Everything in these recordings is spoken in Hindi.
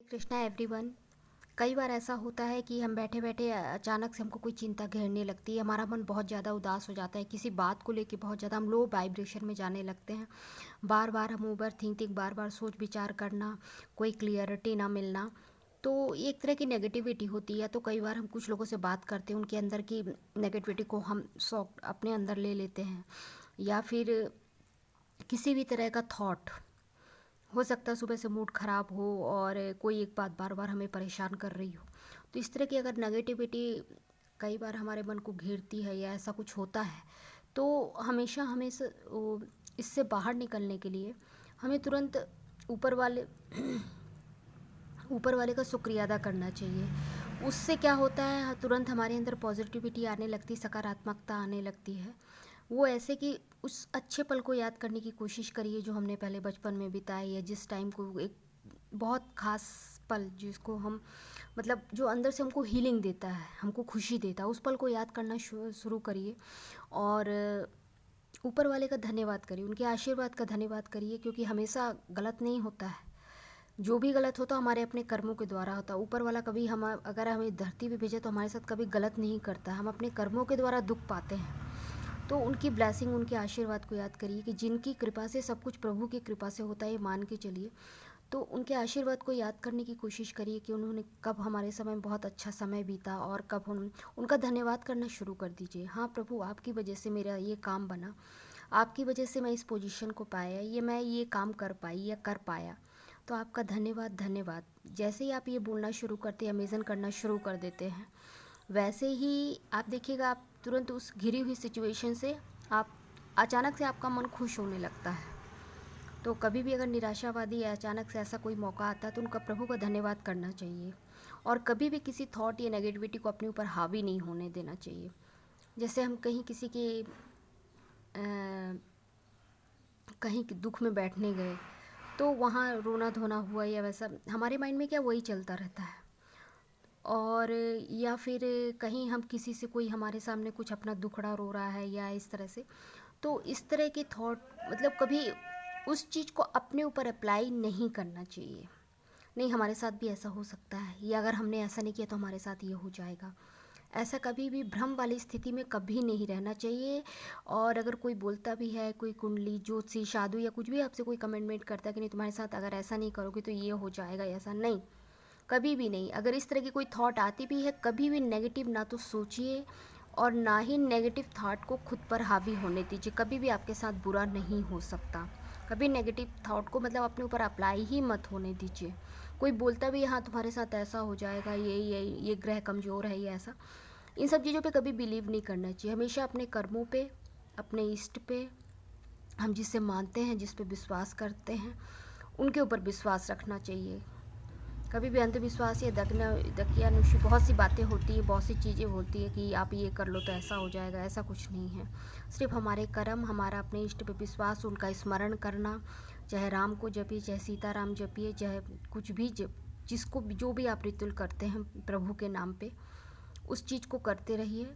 कृष्णा एवरीवन। कई बार ऐसा होता है कि हम बैठे बैठे अचानक से हमको कोई चिंता घेरने लगती है, हमारा मन बहुत ज़्यादा उदास हो जाता है, किसी बात को लेके बहुत ज़्यादा हम लो वाइब्रेशन में जाने लगते हैं। बार बार हम ओवर थिंकिंग, बार बार सोच विचार करना, कोई क्लियरिटी ना मिलना, तो ये एक तरह की नेगेटिविटी होती है। तो कई बार हम कुछ लोगों से बात करते हैं, उनके अंदर की नेगेटिविटी को हम सॉफ्ट अपने अंदर ले लेते हैं, या फिर किसी भी तरह का थॉट हो सकता है सुबह से मूड ख़राब हो और कोई एक बात बार बार हमें परेशान कर रही हो। तो इस तरह की अगर नेगेटिविटी कई बार हमारे मन को घेरती है या ऐसा कुछ होता है, तो हमेशा हमें इससे बाहर निकलने के लिए हमें तुरंत ऊपर वाले ऊपर वाले का शुक्रिया अदा करना चाहिए। उससे क्या होता है, तुरंत हमारे अंदर पॉजिटिविटी आने लगती, सकारात्मकता आने लगती है। वो ऐसे कि उस अच्छे पल को याद करने की कोशिश करिए जो हमने पहले बचपन में बिताए, या जिस टाइम को एक बहुत ख़ास पल जिसको हम मतलब जो अंदर से हमको हीलिंग देता है, हमको खुशी देता है, उस पल को याद करना शुरू करिए। और ऊपर वाले का धन्यवाद करिए, उनके आशीर्वाद का धन्यवाद करिए, क्योंकि हमेशा गलत नहीं होता है। जो भी गलत होता हमारे अपने कर्मों के द्वारा होता है। ऊपर वाला कभी हम अगर हमें धरती पे भेजे तो हमारे साथ कभी गलत नहीं करता, हम अपने कर्मों के द्वारा दुख पाते हैं। तो उनकी ब्लेसिंग, उनके आशीर्वाद को याद करिए कि जिनकी कृपा से सब कुछ प्रभु की कृपा से होता है, ये मान के चलिए। तो उनके आशीर्वाद को याद करने की कोशिश करिए कि उन्होंने कब हमारे समय में बहुत अच्छा समय बीता, और कब हम उनका धन्यवाद करना शुरू कर दीजिए। हाँ प्रभु, आपकी वजह से मेरा ये काम बना, आपकी वजह से मैं इस पोजीशन को पाया, मैं ये काम कर पाई या कर पाया, तो आपका धन्यवाद धन्यवाद। जैसे ही आप ये बोलना शुरू करते हैं, अमेज़न करना शुरू कर देते हैं, वैसे ही आप देखिएगा, आप तुरंत उस घिरी हुई सिचुएशन से आप अचानक से आपका मन खुश होने लगता है। तो कभी भी अगर निराशावादी या अचानक से ऐसा कोई मौका आता है, तो उनका प्रभु का धन्यवाद करना चाहिए। और कभी भी किसी थॉट या नेगेटिविटी को अपने ऊपर हावी नहीं होने देना चाहिए। जैसे हम कहीं किसी के कहीं दुख में बैठने गए, तो वहाँ रोना धोना हुआ या वैसा, हमारे माइंड में क्या वही चलता रहता है। और या फिर कहीं हम किसी से, कोई हमारे सामने कुछ अपना दुखड़ा रो रहा है या इस तरह से, तो इस तरह के थॉट मतलब कभी उस चीज़ को अपने ऊपर अप्लाई नहीं करना चाहिए। नहीं, हमारे साथ भी ऐसा हो सकता है, या अगर हमने ऐसा नहीं किया तो हमारे साथ ये हो जाएगा। ऐसा कभी भी भ्रम वाली स्थिति में कभी नहीं रहना चाहिए। और अगर कोई बोलता भी है, कोई कुंडली ज्योतिषी साधु या कुछ भी आपसे कोई कमेंटमेंट करता है कि नहीं तुम्हारे साथ अगर ऐसा नहीं करोगे तो ये हो जाएगा, ऐसा नहीं, कभी भी नहीं। अगर इस तरह की कोई थॉट आती भी है, कभी भी नेगेटिव ना तो सोचिए, और ना ही नेगेटिव थॉट को खुद पर हावी होने दीजिए। कभी भी आपके साथ बुरा नहीं हो सकता। कभी नेगेटिव थॉट को मतलब अपने ऊपर अप्लाई ही मत होने दीजिए। कोई बोलता भी है हाँ तुम्हारे साथ ऐसा हो जाएगा, ये ग्रह कमज़ोर है, ये ऐसा, इन सब चीज़ों पे कभी बिलीव नहीं करना चाहिए। हमेशा अपने कर्मों पे, अपने इष्ट पे, हम जिसे मानते हैं, जिस पे विश्वास करते हैं, उनके ऊपर विश्वास रखना चाहिए। कभी भी अंधविश्वास या दकियानुसी बहुत सी बातें होती हैं, बहुत सी चीज़ें होती हैं कि आप ये कर लो तो ऐसा हो जाएगा, ऐसा कुछ नहीं है। सिर्फ हमारे कर्म, हमारा अपने इष्ट पे विश्वास, उनका स्मरण करना, चाहे राम को जपिए, चाहे सीताराम जपिए, चाहे कुछ भी जिसको जो भी आप रितुल करते हैं प्रभु के नाम पे, उस चीज़ को करते रहिए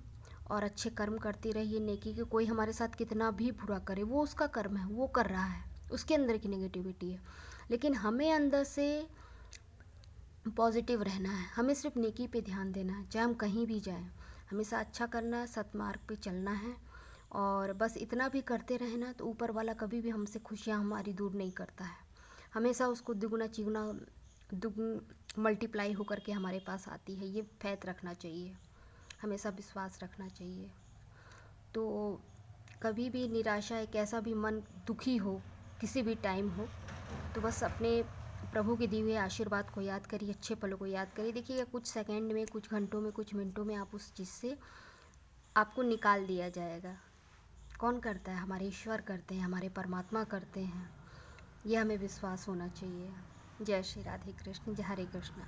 और अच्छे कर्म करते रहिए नेकी के। कोई हमारे साथ कितना भी बुरा करे, वो उसका कर्म है, वो कर रहा है, उसके अंदर की नेगेटिविटी है। लेकिन हमें अंदर से पॉजिटिव रहना है, हमें सिर्फ नेकी पे ध्यान देना है, चाहे हम कहीं भी जाएं, हमेशा अच्छा करना है, सतमार्ग पे चलना है। और बस इतना भी करते रहना, तो ऊपर वाला कभी भी हमसे खुशियाँ हमारी दूर नहीं करता है। हमेशा उसको दुगुना चिगुना मल्टीप्लाई होकर के हमारे पास आती है। ये फैथ रखना चाहिए, हमेशा विश्वास रखना चाहिए। तो कभी भी निराशा, एक ऐसा भी मन दुखी हो, किसी भी टाइम हो, तो बस अपने प्रभु के दिए हुए आशीर्वाद को याद करिए, अच्छे पलों को याद करिए। देखिएगा कुछ सेकंड में, कुछ घंटों में, कुछ मिनटों में आप उस चीज़ से आपको निकाल दिया जाएगा। कौन करता है? हमारे ईश्वर करते हैं, हमारे परमात्मा करते हैं। यह हमें विश्वास होना चाहिए। जय श्री राधे कृष्ण, जय हरे कृष्ण।